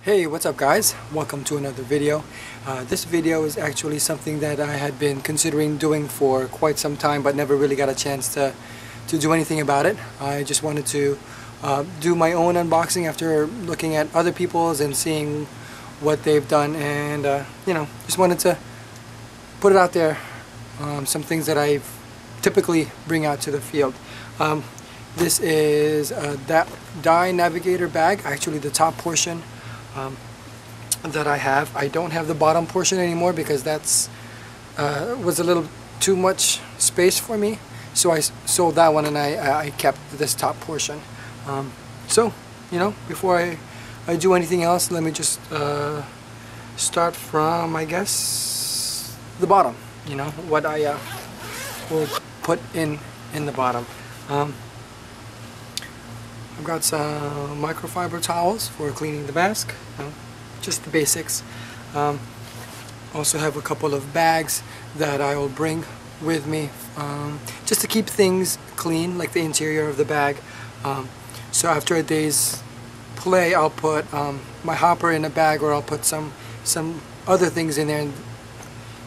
Hey, what's up guys? Welcome to another video. This video is actually something that I had been considering doing for quite some time but never really got a chance to do anything about it. I just wanted to do my own unboxing after looking at other people's and seeing what they've done, and just wanted to put it out there. Some things that I typically bring out to the field. This is a dye navigator bag, actually the top portion that I have. I don't have the bottom portion anymore because that's was a little too much space for me, so I sold that one and I kept this top portion. So before I do anything else, let me just start from, I guess, the bottom. What I will put in the bottom. I've got some microfiber towels for cleaning the mask, just the basics. Also have a couple of bags that I will bring with me just to keep things clean, like the interior of the bag. So after a day's play, I'll put my hopper in a bag, or I'll put some other things in there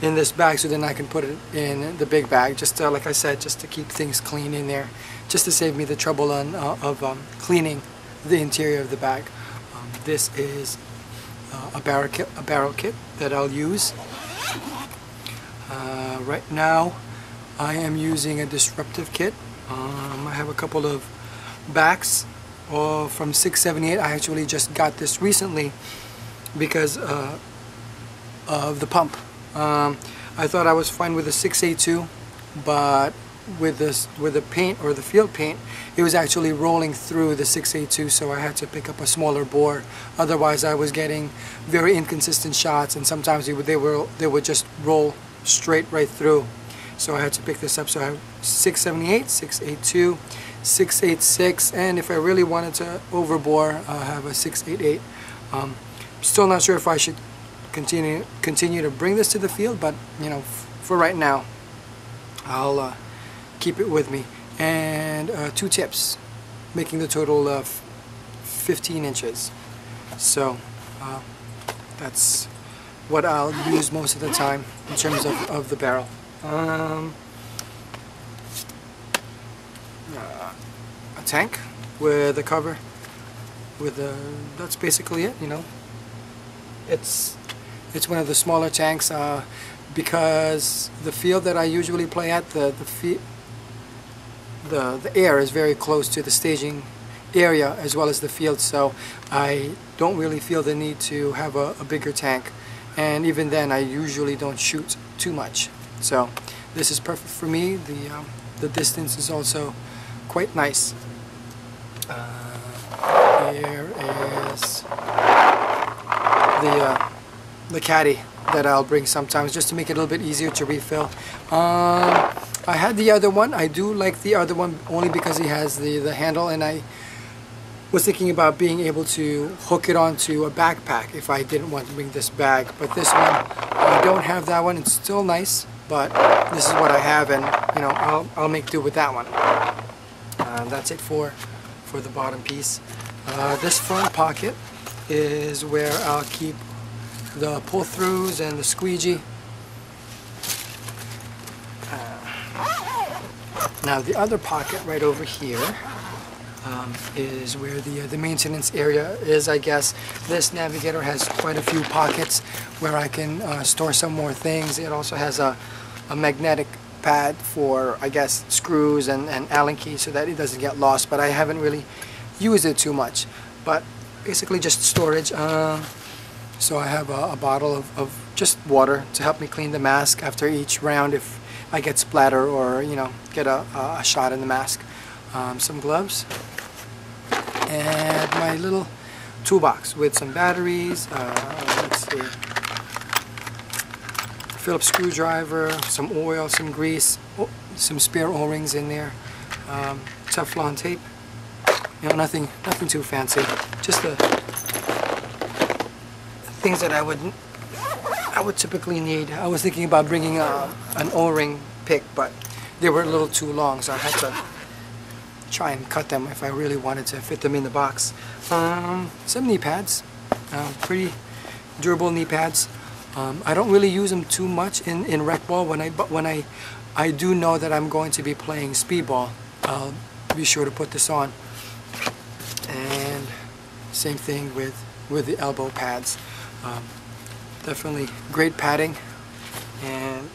in this bag, so then I can put it in the big bag, just to, like I said, just to keep things clean in there, just to save me the trouble of cleaning the interior of the bag. This is a barrel kit that I'll use. Right now I am using a disruptive kit. I have a couple of backs from 678. I actually just got this recently because of the pump. I thought I was fine with the 682, but with the paint, or the field paint, it was actually rolling through the 682, so I had to pick up a smaller bore. Otherwise I was getting very inconsistent shots, and sometimes they would just roll straight right through. So I had to pick this up. So I have 678, 682, 686, and if I really wanted to overbore, I have a 688. Still not sure if I should continue to bring this to the field, but for right now I'll keep it with me. And 2 tips, making the total of 15 inches. So that's what I'll use most of the time in terms of the barrel. A tank with a cover, that's basically it. It's one of the smaller tanks, because the field that I usually play at, the air is very close to the staging area as well as the field, so I don't really feel the need to have a bigger tank, and even then I usually don't shoot too much. So this is perfect for me. The distance is also quite nice. Here is the caddy that I'll bring sometimes, just to make it a little bit easier to refill. I had the other one. I do like the other one only because he has the handle, and I was thinking about being able to hook it onto a backpack if I didn't want to bring this bag. But this one, I don't have that one. It's still nice, but this is what I have, and I'll make do with that one. That's it for the bottom piece. This front pocket is where I'll keep the pull-throughs and the squeegee. Now the other pocket right over here is where the maintenance area is, I guess. This Navigator has quite a few pockets where I can store some more things. It also has a magnetic pad for, I guess, screws and Allen keys, so that it doesn't get lost, but I haven't really used it too much. But basically just storage. So I have a bottle of just water to help me clean the mask after each round if I get splatter or get a shot in the mask. Some gloves, and my little toolbox with some batteries. Let's see, Phillips screwdriver, some oil, some grease, some spare O-rings in there, Teflon tape. Nothing too fancy. Just the things that I would typically need. I was thinking about bringing an O-ring pick, but they were a little too long, so I had to try and cut them if I really wanted to fit them in the box. Some knee pads. Pretty durable knee pads. I don't really use them too much in rec ball. But when I do know that I'm going to be playing speedball, I'll be sure to put this on. And same thing with the elbow pads. Definitely great padding, and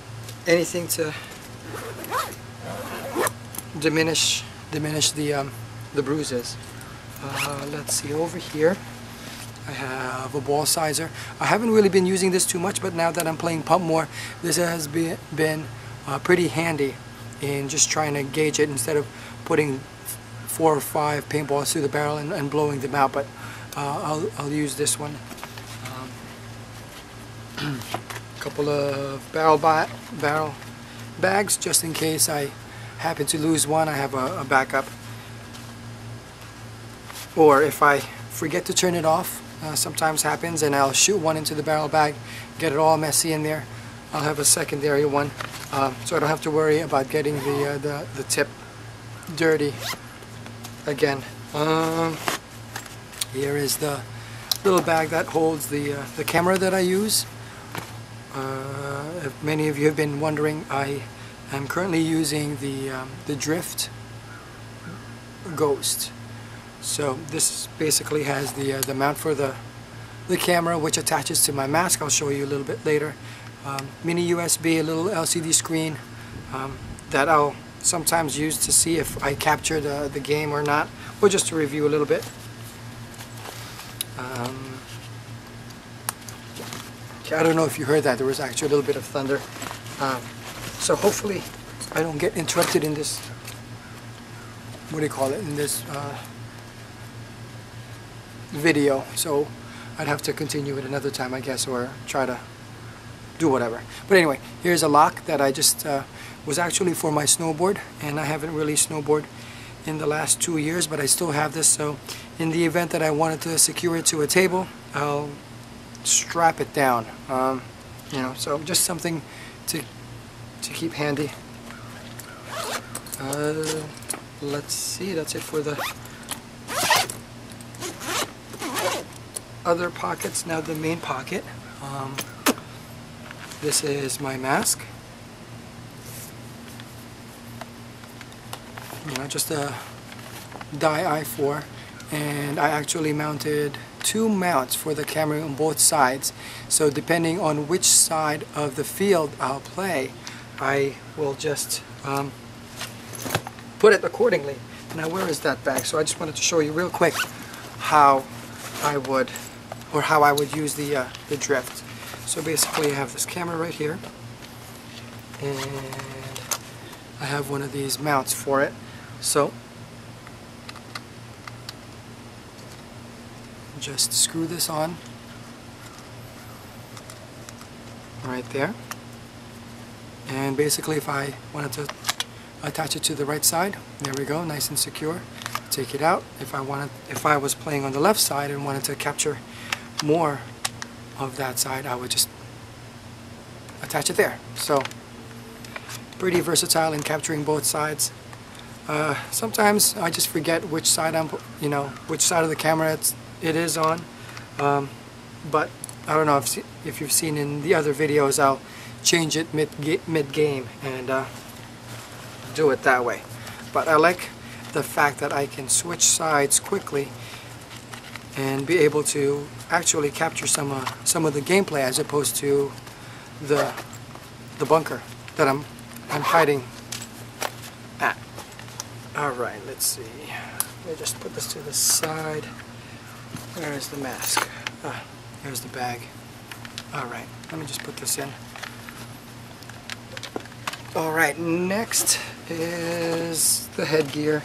anything to diminish the bruises. Let's see, over here I have a ball sizer. I haven't really been using this too much, but now that I'm playing pump more, this has been pretty handy in just trying to gauge it instead of putting 4 or 5 paintballs through the barrel and blowing them out. But I'll use this one. A couple of barrel bags just in case I happen to lose one. I have a backup. Or if I forget to turn it off, sometimes happens, and I'll shoot one into the barrel bag, get it all messy in there, I'll have a secondary one, so I don't have to worry about getting the tip dirty again. Here is the little bag that holds the camera that I use. If many of you have been wondering, I am currently using the Drift Ghost. So this basically has the mount for the camera, which attaches to my mask. I'll show you a little bit later. Mini USB, a little LCD screen that I'll sometimes use to see if I capture the game or not, or just to review a little bit. I don't know if you heard that. There was actually a little bit of thunder. So hopefully I don't get interrupted in this, what do you call it, in this video. So I'd have to continue it another time, I guess, or try to do whatever. But anyway, here's a lock that I just was actually for my snowboard, and I haven't really snowboarded in the last 2 years, but I still have this. So in the event that I wanted to secure it to a table, I'll strap it down. You know, so just something to keep handy. Let's see, that's it for the other pockets. Now the main pocket. This is my mask. You know, just a die I4, and I actually mounted 2 mounts for the camera on both sides. So depending on which side of the field I'll play, I will just put it accordingly. Now where is that bag? So I just wanted to show you real quick how I would use the Drift. So basically I have this camera right here, and I have one of these mounts for it. So just screw this on right there, and basically if I wanted to attach it to the right side, there we go, nice and secure. Take it out. If I was playing on the left side and wanted to capture more of that side, I would just attach it there. So pretty versatile in capturing both sides. Sometimes I just forget which side which side of the camera it is on, but I don't know if you've seen in the other videos, I'll change it mid-game and do it that way. But I like the fact that I can switch sides quickly and be able to actually capture some of the gameplay, as opposed to the bunker that I'm hiding at. Alright, let's see. Let me just put this to the side. Where is the mask? There's the bag. Alright, let me just put this in. Alright, next is the headgear.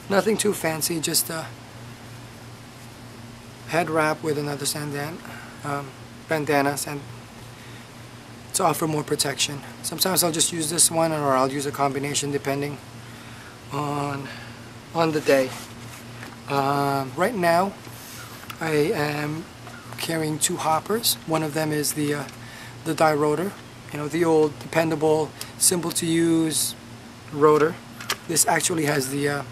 Nothing too fancy, just a head wrap with another bandana to offer more protection. Sometimes I'll just use this one, or I'll use a combination depending on the day. Right now I am carrying 2 hoppers. One of them is the die rotor, you know, the old dependable, simple to use rotor. This actually has the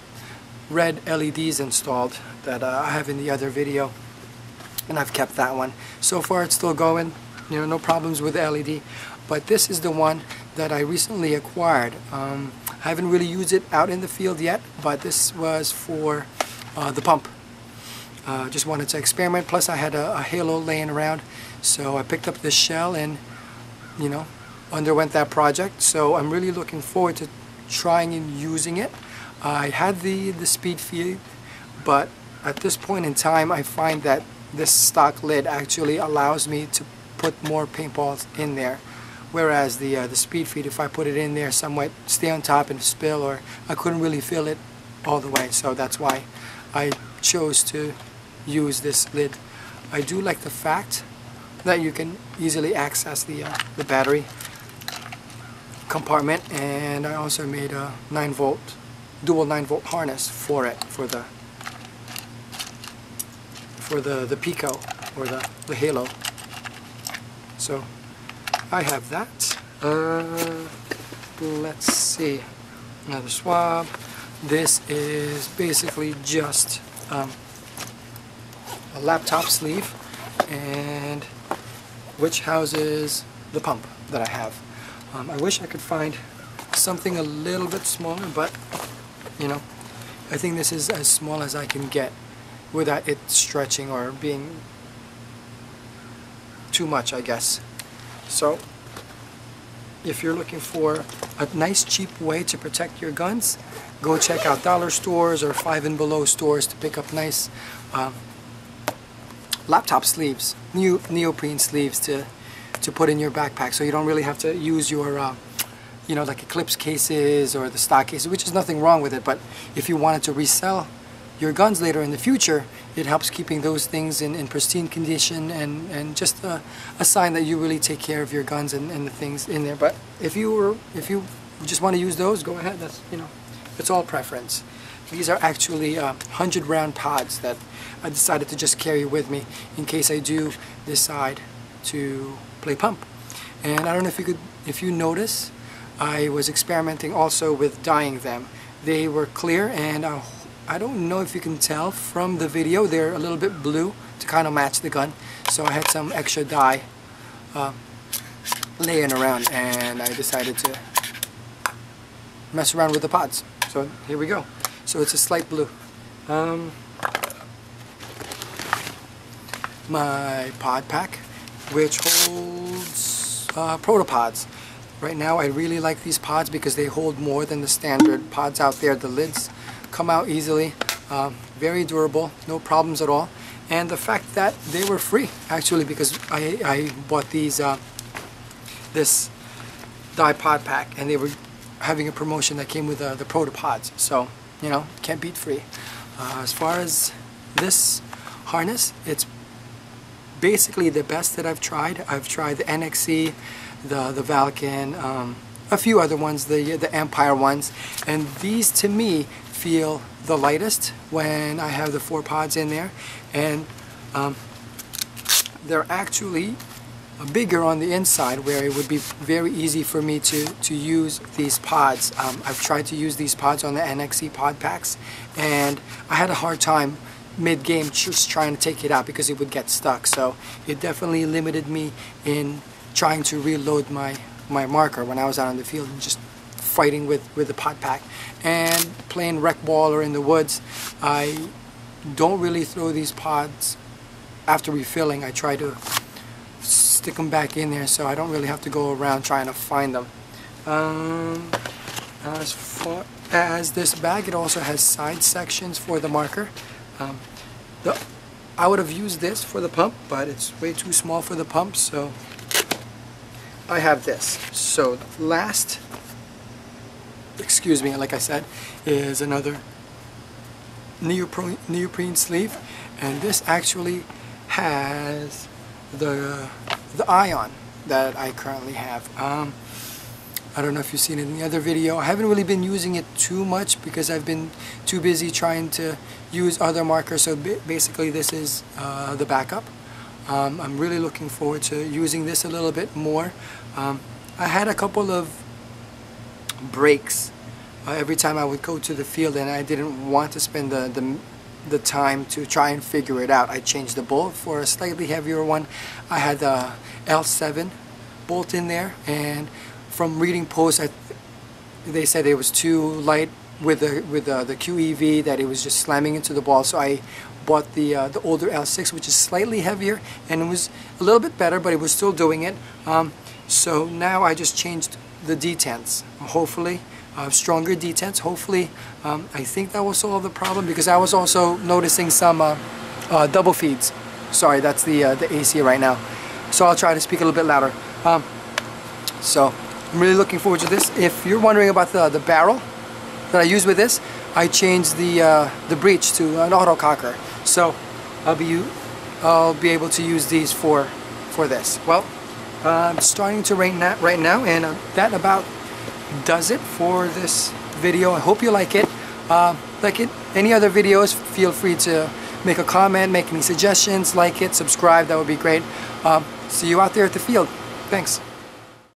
red LEDs installed that I have in the other video. and I've kept that one. So far it's still going, you know, no problems with the LED. But this is the one that I recently acquired. I haven't really used it out in the field yet, but this was for the pump. Just wanted to experiment, plus I had a halo laying around, so I picked up this shell and, you know, underwent that project. So I'm really looking forward to trying and using it. I had the speed feed, but at this point in time I find that this stock lid actually allows me to put more paintballs in there, whereas the speed feed, if I put it in there, some might stay on top and spill, or I couldn't really fill it all the way. So that's why I chose to use this lid. I do like the fact that you can easily access the battery compartment, and I also made a 9-volt dual 9-volt harness for it, for the Pico, or the Halo. So I have that. Let's see, another swab. This is basically just a laptop sleeve, and which houses the pump that I have. I wish I could find something a little bit smaller, but you know, I think this is as small as I can get without it stretching or being too much, I guess. So if you're looking for a nice cheap way to protect your guns, go check out dollar stores or Five and Below stores to pick up nice laptop sleeves, neoprene sleeves to put in your backpack, so you don't really have to use your you know, like Eclipse cases or the stock cases, which is nothing wrong with it, but if you wanted to resell your guns later in the future, it helps keeping those things in pristine condition, and just a sign that you really take care of your guns and the things in there. But if you just want to use those, go ahead. That's, you know, it's all preference. These are actually 100-round pods that I decided to just carry with me in case I do decide to play pump. And I don't know if you notice, I was experimenting also with dyeing them. They were clear, and I don't know if you can tell from the video, they're a little bit blue to kind of match the gun. So I had some extra dye laying around, and I decided to mess around with the pods. So here we go. So it's a slight blue. My pod pack, which holds protopods. Right now I really like these pods because they hold more than the standard pods out there. The lids come out easily, very durable, no problems at all. And the fact that they were free, actually, because I bought these this dye pod pack, and they were having a promotion that came with the protopods. So, you know, can't beat free. As far as this harness, it's basically the best that I've tried. I've tried the NXC, the Valken, a few other ones, the Empire ones, and these to me feel the lightest when I have the 4 pods in there, and they're actually bigger on the inside, where it would be very easy for me to use these pods. I've tried to use these pods on the NXC pod packs, and I had a hard time mid-game just trying to take it out because it would get stuck. So it definitely limited me in trying to reload my marker when I was out on the field and just fighting with the pod pack. And playing rec ball or in the woods, I don't really throw these pods after refilling. I try to stick them back in there, so I don't really have to go around trying to find them. As far as this bag, it also has side sections for the marker. I would have used this for the pump, but it's way too small for the pump, so I have this. So last, excuse me, like I said, is another neoprene sleeve, and this actually has the ion that I currently have. I don't know if you've seen it in the other video. I haven't really been using it too much because I've been too busy trying to use other markers. So basically this is the backup. I'm really looking forward to using this a little bit more. I had a couple of breaks every time I would go to the field, and I didn't want to spend the the time to try and figure it out. I changed the bolt for a slightly heavier one. I had the L7 bolt in there, and from reading posts, they said it was too light with the QEV, that it was just slamming into the ball. So I bought the older L6, which is slightly heavier, and it was a little bit better, but it was still doing it. So now I just changed the detents, hopefully. Stronger detents, hopefully. I think that will solve the problem, because I was also noticing some double feeds. Sorry, that's the AC right now. So I'll try to speak a little bit louder. So I'm really looking forward to this. If you're wondering about the barrel that I use with this, I changed the breech to an autococker. So I'll be able to use these for this. Well, it's starting to rain right now, and that about does it for this video. I hope you like it. Any other videos, feel free to make a comment, make any suggestions, like it, subscribe. That would be great. See you out there at the field. Thanks.